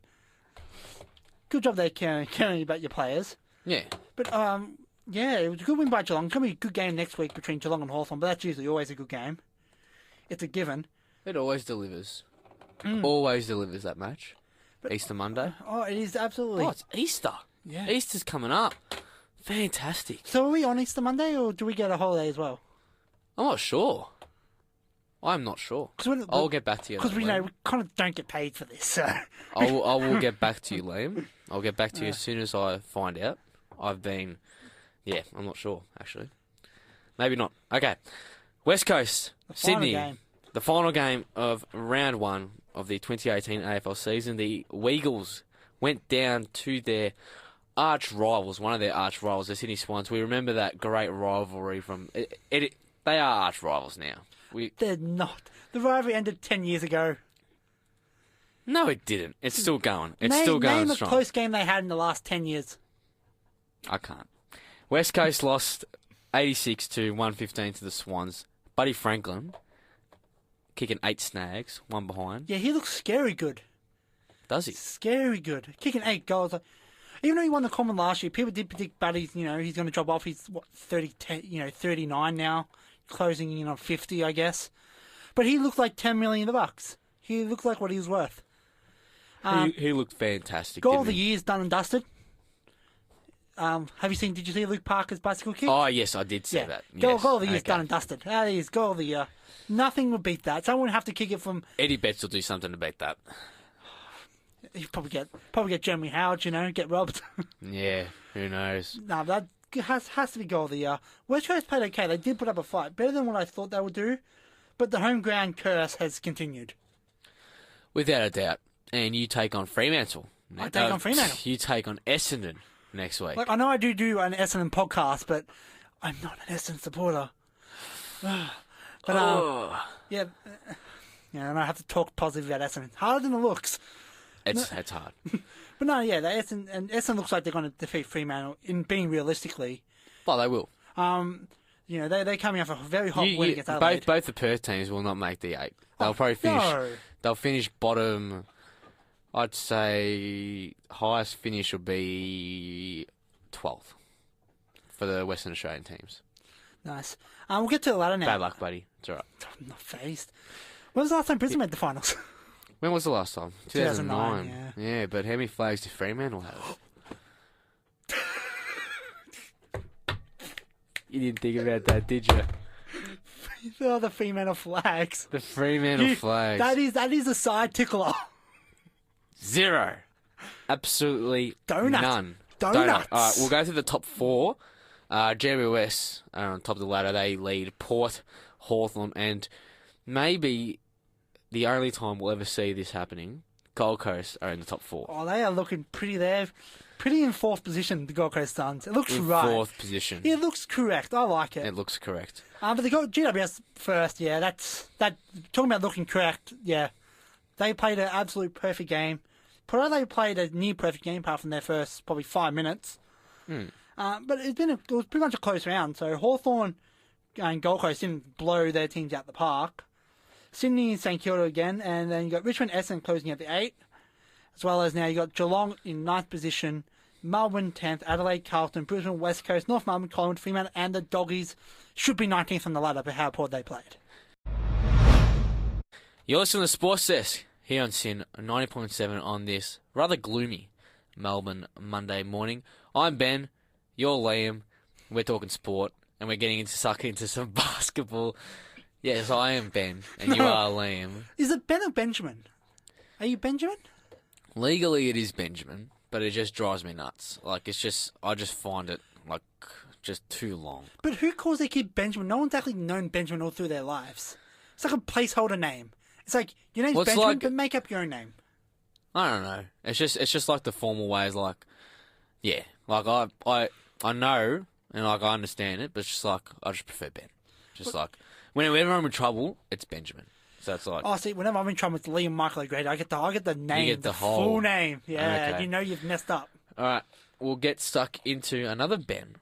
Good job there caring about your players. Yeah. But, yeah, it was a good win by Geelong. It's going to be a good game next week between Geelong and Hawthorn, but that's usually always a good game. It's a given. It always delivers. always delivers that match. Easter Monday. Oh, it is absolutely. Oh, it's Easter. Yeah. Easter's coming up. Fantastic. So are we on Easter Monday, or do we get a holiday as well? I'm not sure. I'm not sure. I'll get back to you. Because we kind of don't get paid for this, so... I will get back to you, Liam. I'll get back to you as soon as I find out. I'm not sure, actually. Maybe not. Okay. West Coast, Sydney. The final game of round 1 of the 2018 AFL season. The Weagles went down to their arch rivals, one of their arch rivals, the Sydney Swans. We remember that great rivalry from... They are arch rivals now. They're not. The rivalry ended 10 years ago. No, it didn't. It's still going. It's still going strong. Name a strong. close game they had in the last 10 years. I can't. West Coast lost 86 to 115 to the Swans. Buddy Franklin kicking 8 snags, 1 behind. Yeah, he looks scary good. Does he? Scary good. Kicking 8 goals. Even though he won the Common last year, people did predict Buddy's, he's going to drop off. He's 39 now, closing in on 50, I guess. But he looked like $10 million. He looked like what he was worth. He looked fantastic. Goal of the year is done and dusted. Did you see Luke Parker's bicycle kick? Oh, yes, I did see that. Yes. Goal of the year is done and dusted. That is goal of the year. Nothing will beat that. Someone would have to kick it from... Eddie Betts will do something to beat that. He'll probably get Jeremy Howard, get robbed. Yeah, who knows? No, that has to be goal of the year. West Coast played okay. They did put up a fight. Better than what I thought they would do. But the home ground curse has continued. Without a doubt. And you take on Fremantle. I take on Fremantle. You take on Essendon next week. I know I do an Essendon podcast, but I'm not an Essendon supporter. But yeah, and I have to talk positive about Essendon. Harder than it looks. It's hard. But no, yeah, Essendon looks like they're going to defeat Fremantle. In being realistically, well, they will. They're coming off a very hot win against Adelaide. Both the Perth teams will not make the 8. They'll probably finish. No. They'll finish bottom. I'd say highest finish will be 12th for the Western Australian teams. Nice. We'll get to the ladder now. Bad luck, buddy. It's all right. I'm not phased. When was the last time Brisbane made the finals? When was the last time? 2009. Yeah, but how many flags did Fremantle have? You didn't think about that, did you? Oh, the Fremantle flags. The Fremantle flags. That is a side tickler. 0. Absolutely none. Donuts. All right, we'll go through the top 4. GWS are on top of the ladder. They lead Port, Hawthorn, and maybe the only time we'll ever see this happening, Gold Coast are in the top 4. Oh, they are looking pretty there. Pretty in 4th position, the Gold Coast Suns. It looks right. 4th position. Yeah, it looks correct. I like it. It looks correct. But they got GWS first, yeah. That talking about looking correct, yeah. They played an absolute perfect game. Probably they played a near perfect game apart from their first probably 5 minutes. But it was pretty much a close round. So Hawthorn and Gold Coast didn't blow their teams out the park. Sydney and St Kilda again, and then you got Richmond, Essendon closing at the 8, as well as now you got Geelong in 9th position, Melbourne 10th, Adelaide, Carlton, Brisbane, West Coast, North Melbourne, Collingwood, Fremantle, and the Doggies should be 19th on the ladder for how poor they played. You're listening to Sports Desk here on SYN 90.7 on this rather gloomy Melbourne Monday morning. I'm Ben, you're Liam, we're talking sport, and we're getting sucked into some basketball. Yes, I am Ben, and you are Liam. Is it Ben or Benjamin? Are you Benjamin? Legally, it is Benjamin, but it just drives me nuts. I just find it, just too long. But who calls their kid Benjamin? No one's actually known Benjamin all through their lives. It's like a placeholder name. It's like, your name's Benjamin, but make up your own name. I don't know. It's just like the formal ways, I know, and I understand it, but it's just I just prefer Ben. Whenever I'm in trouble, it's Benjamin. So it's like... Oh, see, whenever I'm in trouble, it's Liam Michael O'Grady. I get the name, you get the full name. Yeah, okay. You know you've messed up. All right, we'll get stuck into another Ben.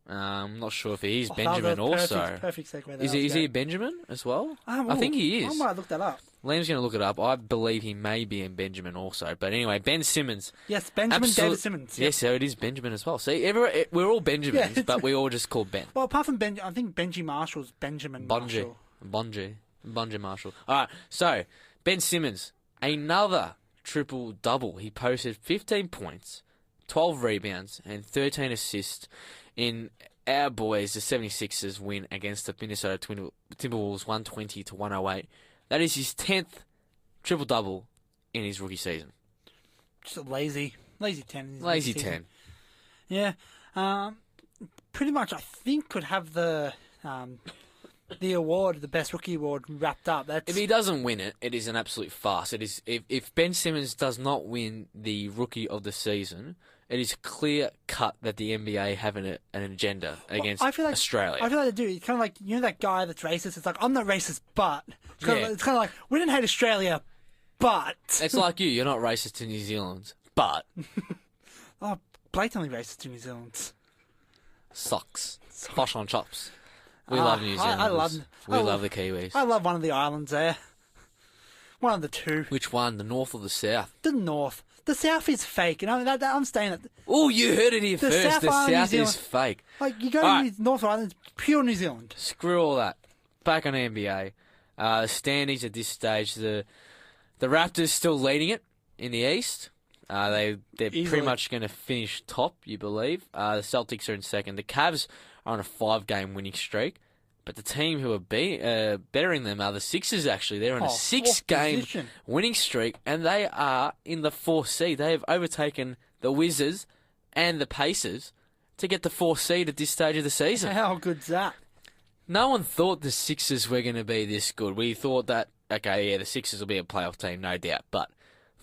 I'm not sure if he's Benjamin also. Perfect segue. Is he a Benjamin as well? I think he is. I might look that up. Liam's going to look it up. I believe he may be in Benjamin also. But anyway, Ben Simmons. Yes, Benjamin David Simmons. Yep. Yes, so it is Benjamin as well. See, we're all Benjamins, but we all just call Ben. Well, apart from Ben, I think Benji Marshall's Benjamin Marshall. Bonji Marshall. All right, so Ben Simmons, another triple-double. He posted 15 points, 12 rebounds, and 13 assists in our boys, the 76ers, win against the Minnesota Timberwolves 120-108. That is his 10th triple-double in his rookie season. Just a lazy 10. Lazy 10. Yeah. Pretty much, I think, could have the award, the best rookie award, wrapped up. If he doesn't win it, it is an absolute farce. It is if Ben Simmons does not win the rookie of the season, it is clear cut that the NBA have an agenda against Australia. I feel like they do. It's kind of like, you know that guy that's racist? It's like, I'm not racist, but... It's kind of like, we didn't hate Australia, but... It's like you. You're not racist to New Zealand, but... Oh, blatantly racist to New Zealand. Sucks. Posh on chops. We love New Zealand. We love the Kiwis. I love one of the islands there. One of the two. Which one? The north or the south? The north. The south is fake. You know, I'm staying at... Oh, you heard it here first. The south is fake. Like, you go to the North Island, it's pure New Zealand. Screw all that. Back on NBA. Standings at this stage, the Raptors still leading it in the East. They're pretty much going to finish top, you believe. The Celtics are in second. The Cavs are on a 5-game winning streak. But the team who are bettering them are the Sixers, actually. They're on a 6-game winning streak, and they are in the 4th seed. They have overtaken the Wizards and the Pacers to get the 4th seed at this stage of the season. How good's that? No one thought the Sixers were going to be this good. We thought that, okay, yeah, the Sixers will be a playoff team, no doubt. But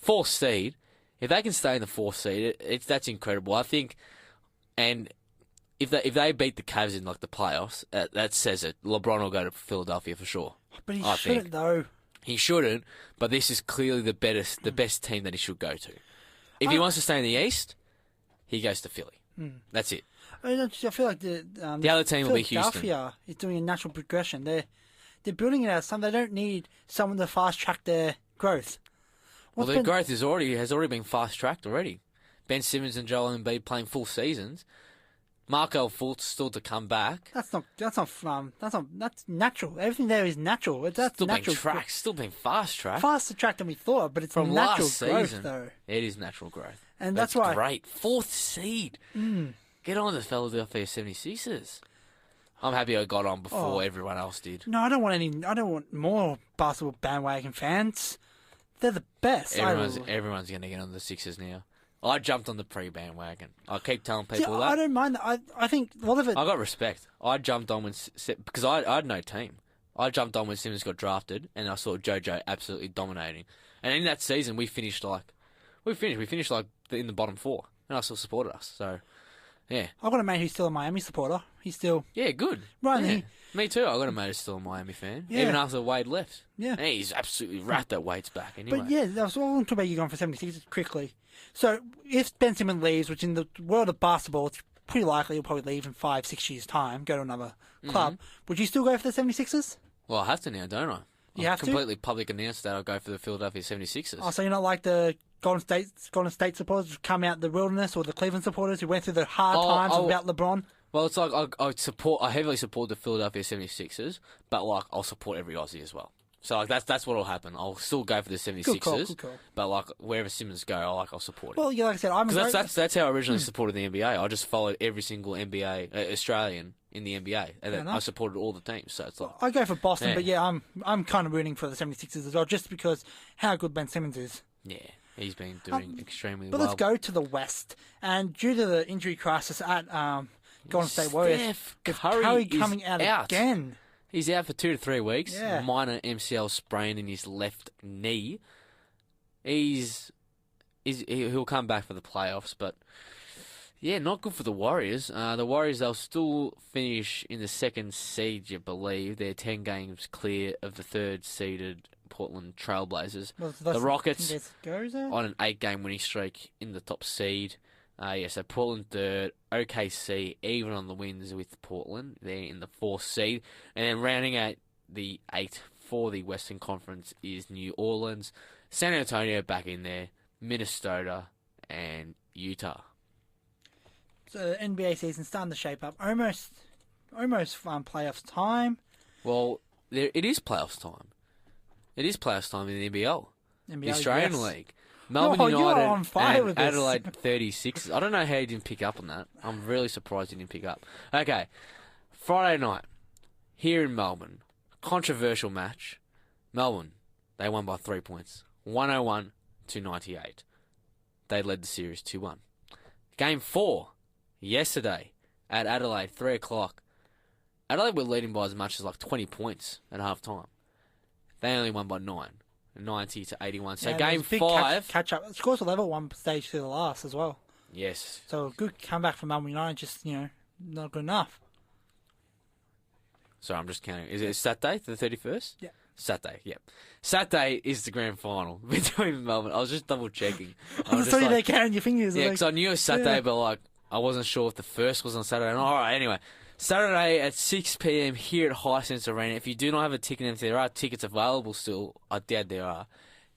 4th seed, if they can stay in the 4th seed, that's incredible. I think, and if they beat the Cavs in like the playoffs, that says it. LeBron will go to Philadelphia for sure. But he shouldn't, though. He shouldn't, but this is clearly the best team that he should go to. If he wants to stay in the East, he goes to Philly. That's it. I feel like the other team will be Houston. Philadelphia is doing a natural progression. They're building it out. They don't need someone to fast track their growth. Their growth has already been fast tracked already. Ben Simmons and Joel Embiid playing full seasons. Markel Fultz still to come back. That's natural. Everything there is natural. That's still natural. Still being fast tracked. Faster tracked than we thought, but it's from natural last growth, season. though. It is natural growth, and that's why great 4th seed. Get on the Philadelphia 76ers. I'm happy I got on before everyone else did. No, I don't want more basketball bandwagon fans. They're the best. Everyone's going to get on the Sixers now. I jumped on the pre-bandwagon. I keep telling people that. I don't mind that. I think a lot of it... I got respect. I jumped on because I had no team. I jumped on when Simmons got drafted, and I saw JoJo absolutely dominating. And in that season, we finished like in the bottom 4, and I still supported us. So, yeah. I've got a mate who's still a Miami supporter. He's still... Yeah, good. Right, yeah. Me too. I got a mate who's still a Miami fan, even after Wade left. Yeah. And he's absolutely wrapped that Wade's back anyway. But yeah, I want to talk about you going for 76 quickly. So if Ben Simmons leaves, which in the world of basketball, it's pretty likely he'll probably leave in 5-6 years' time, go to another club, would you still go for the 76ers? Well, I have to now, don't I? You have completely public announced that I'll go for the Philadelphia 76ers. Oh, so you're not like the Golden State supporters who come out the wilderness, or the Cleveland supporters who went through the hard times without LeBron? Well, it's like I heavily support the Philadelphia 76ers, but like I'll support every Aussie as well. So like that's what'll happen. I'll still go for the 76ers, good call. But like wherever Simmons go, I'll support it. Well, yeah, like I said, because that's how I originally supported the NBA. I just followed every single NBA Australian in the NBA, and then I supported all the teams. So it's like I go for Boston, but yeah, I'm kind of rooting for the 76ers as well, just because how good Ben Simmons is. Yeah. He's been doing extremely well. But let's go to the West, and due to the injury crisis at Golden State Warriors, Curry coming out again. He's out for 2 to 3 weeks. Yeah. Minor MCL sprain in his left knee. He'll come back for the playoffs, but yeah, not good for the Warriors. The Warriors, they'll still finish in the 2nd seed, you believe. They're 10 games clear of the 3rd seeded Portland Trailblazers. Well, the Rockets on an 8-game winning streak in the top seed. So Portland 3rd, OKC even on the wins with Portland. They're in the 4th seed. And then rounding out the 8 for the Western Conference is New Orleans, San Antonio back in there, Minnesota, and Utah. So the NBA season starting to shape up. Almost playoffs time. Well, it is playoffs time. It is playoffs time in the NBL. NBL, the Australian yes. League. Melbourne Oh, you're United on fire and with this. Adelaide 36. I don't know how you didn't pick up on that. I'm really surprised you didn't pick up. Okay, Friday night, here in Melbourne, controversial match. Melbourne, they won by 3 points, 101 to 98. They led the series 2-1. Game 4, yesterday, at Adelaide, 3 o'clock. Adelaide were leading by as much as like 20 points at half time. They only won by 9. 90 to 81. So Yeah, game there's a big 5. catch up. Scores a level one stage to the last as well. Yes. So a good comeback from Melbourne United, just not good enough. So I'm just counting. Is it Saturday, the 31st? Yeah. Saturday, yep. Saturday is the grand final between Melbourne. I was just double checking. I was just there counting your fingers. Yeah, like, because I knew it was Saturday, yeah. but like I wasn't sure if the first was on Saturday. All right, anyway. Saturday at 6 p.m. here at Hisense Arena. If you do not have a ticket, and if there are tickets available still, I doubt there are,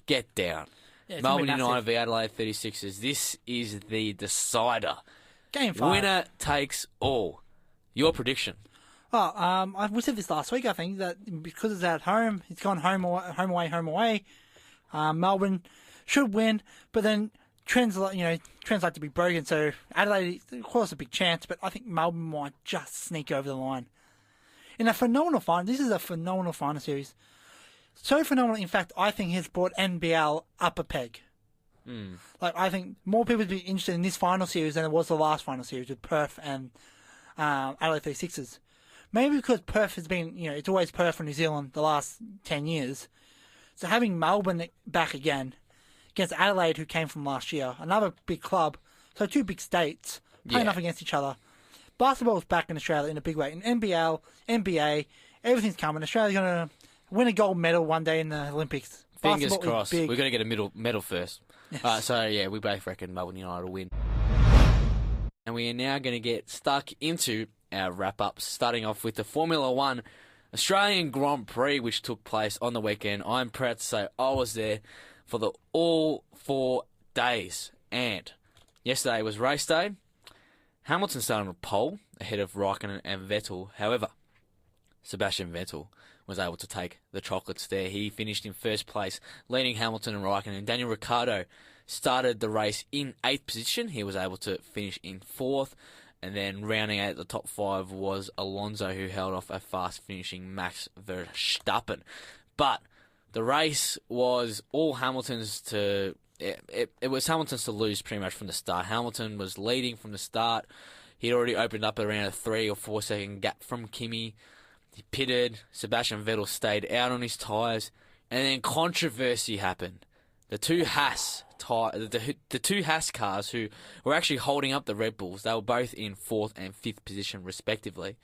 get down. Yeah, it's Melbourne gonna be United massive. v Adelaide 36ers. This is the decider. Game 5. Winner takes all. Your prediction. We said this last week, I think, that because it's at home, it's gone home away. Melbourne should win, but then trends like to be broken. So Adelaide, of course, a big chance, but I think Melbourne might just sneak over the line. In a phenomenal final, this is a phenomenal final series. So phenomenal, in fact, I think has brought NBL up a peg. Like, I think more people would be interested in this final series than it was the last final series with Perth and Adelaide 36ers. Maybe because Perth has been, it's always Perth and New Zealand the last 10 years. So having Melbourne back again against Adelaide, who came from last year, another big club, so two big states playing off against each other. Basketball's back in Australia in a big way. In NBL, NBA, everything's coming. Australia's going to win a gold medal one day in the Olympics. Fingers Basketball is crossed. big. We're going to get a medal first. Yes. So, yeah, we both reckon Melbourne United will win. And we are now going to get stuck into our wrap-up, starting off with the Formula 1 Australian Grand Prix, which took place on the weekend. I'm proud to say I was there for all 4 days. And yesterday was race day. Hamilton started on pole ahead of Raikkonen and Vettel. However, Sebastian Vettel was able to take the chocolates there. He finished in first place, leading Hamilton and Raikkonen. Daniel Ricciardo started the race in 8th position. He was able to finish in 4th. And then rounding out the top 5 was Alonso, who held off a fast-finishing Max Verstappen. But the race was all Hamilton's to... It was Hamilton's to lose pretty much from the start. Hamilton was leading from the start. He'd already opened up around a 3 or 4 second gap from Kimi. He pitted. Sebastian Vettel stayed out on his tyres. And then controversy happened. The two Haas cars who were actually holding up the Red Bulls, they were both in 4th and 5th position respectively.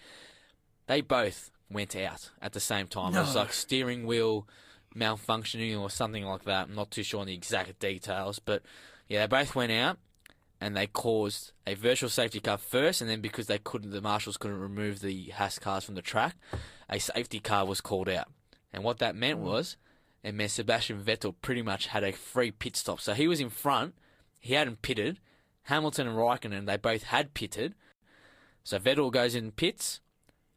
They both went out at the same time. No. It was like steering wheel malfunctioning or something like that. I'm not too sure on the exact details, but yeah, they both went out and they caused a virtual safety car first, and then because the marshals couldn't remove the Haas cars from the track, a safety car was called out. And what that meant was, it meant Sebastian Vettel pretty much had a free pit stop. So he was in front, he hadn't pitted. Hamilton and Raikkonen, they both had pitted. So Vettel goes in pits,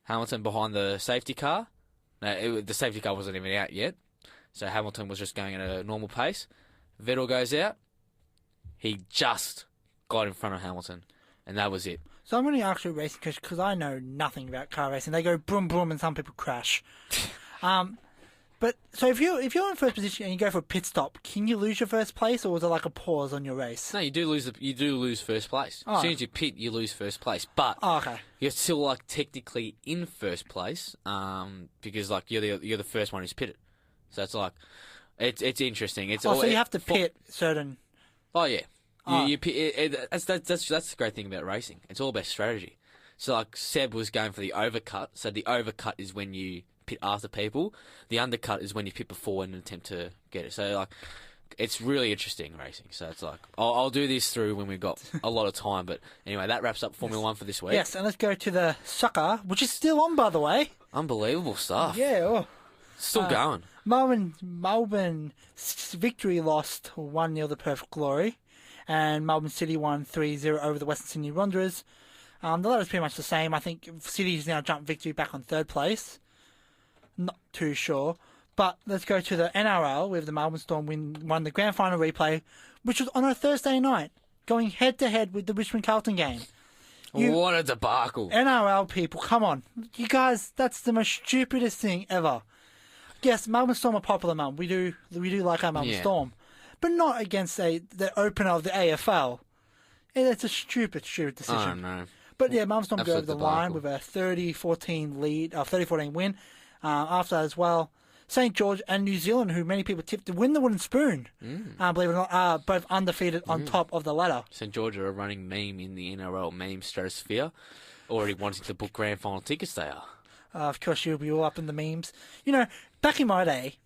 Hamilton behind the safety car. No, the safety car wasn't even out yet. So Hamilton was just going at a normal pace. Vettel goes out. He just got in front of Hamilton. And that was it. So I'm going to ask you a racing question because I know nothing about car racing. They go boom, boom, and some people crash. But so if you're in first position and you go for a pit stop, can you lose your first place, or was it like a pause on your race? No, you do lose first place. Oh. As soon as you pit, you lose first place. But Okay. you're still like technically in first place, because like you're the first one who's pitted. So it's like it's interesting. It's So you have to pit certain. Oh yeah, Oh. you pit. That's the great thing about racing. It's all about strategy. So like Seb was going for the overcut. So the overcut is when you pit after people. The undercut is when you pit before in an attempt to get it. So like, it's really interesting racing. So it's like I'll do this through when we've got a lot of time. But anyway, that wraps up Formula 1 for this week. Yes, and let's go to the soccer, which is still on, by the way. Unbelievable stuff. Yeah. Oh. Still going. Melbourne victory lost 1-0 to Perth Glory, and Melbourne City won 3-0 over the Western Sydney Wanderers. The ladder's pretty much the same. I think City's now jumped victory back on 3rd place. Not too sure. But let's go to the NRL with the Melbourne Storm won the grand final replay, which was on a Thursday night, going head-to-head with the Richmond Carlton game. What a debacle. NRL people, come on. You guys, that's the most stupidest thing ever. Yes, Melbourne Storm are popular, Melbourne. We do like our Melbourne Storm. But not against the opener of the AFL. It's a stupid decision. Oh, no. But yeah, Melbourne Storm go over Absolute the line with a 30-14 lead, 30-14 win. After that as well, St. George and New Zealand, who many people tipped to win the Wooden Spoon, believe it or not, are both undefeated on top of the ladder. St. George are a running meme in the NRL meme stratosphere. Already wanting to book grand final tickets, they are. Of course, you'll be all up in the memes. You know, back in my day,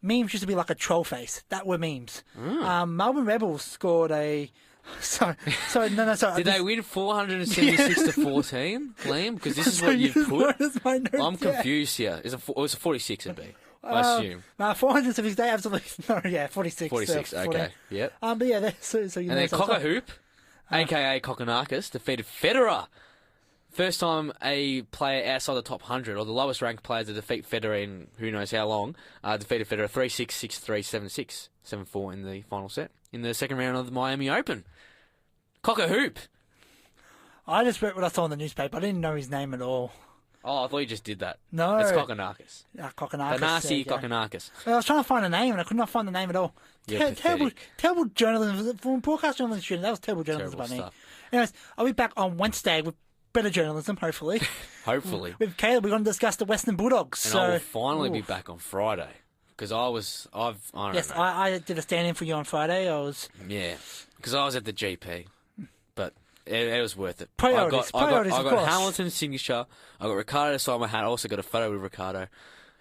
memes used to be like a troll face. That were memes. Melbourne Rebels scored a... Sorry. Did they win 476 to 14, Liam? Because this is what you've put. I'm confused here. It was a 46 it'd be, I assume. No, 476, they absolutely... No, yeah, 46. 46, okay. Yep. But yeah, so you and then Cocker a.k.a. Kokonakis, defeated Federer. First time a player outside the top 100, or the lowest ranked player to defeat Federer in who knows how long, defeated Federer 3-6, 6-3, 7-6, 7-4 in the final set, in the second round of the Miami Open. Cock-a-hoop. I just read what I saw in the newspaper. I didn't know his name at all. Oh, I thought you just did that. No. It's Kokonakis. Kokonakis. Tanasi Kokonakis. Well, I was trying to find a name, and I could not find the name at all. Terrible journalism. From broadcast journalism student, that was terrible journalism by me. Anyways, I'll be back on Wednesday with better journalism, hopefully. Hopefully. With Caleb, we're going to discuss the Western Bulldogs. And I will finally be back on Friday. Because I don't know. I did a stand-in for you on Friday. Yeah, because I was at the GP. But it was worth it. Priorities, I got of course. Hamilton's signature. I got Ricardo to sign my hat. I also got a photo with Ricardo.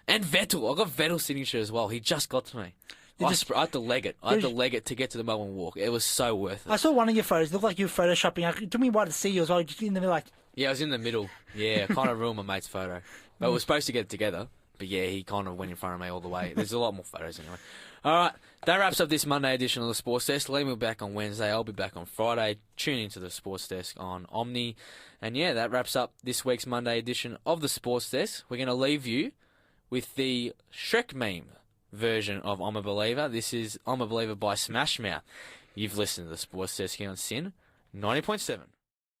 And Vettel. I got Vettel's signature as well. He just got to me. I had to leg it. To get to the Melbourne Walk. It was so worth it. I saw one of your photos. It looked like you were photoshopping. It took me a while to see you as well. Just in the middle, like... Yeah, I was in the middle. Yeah, I kind of ruined my mate's photo. But we were supposed to get it together. But yeah, he kind of went in front of me all the way. There's a lot more photos anyway. All right, that wraps up this Monday edition of the Sports Desk. Liam will be back on Wednesday. I'll be back on Friday. Tune into the Sports Desk on Omni. And yeah, that wraps up this week's Monday edition of the Sports Desk. We're going to leave you with the Shrek meme version of I'm a Believer. This is I'm a Believer by Smash Mouth. You've listened to the Sports Desk here on SYN 90.7.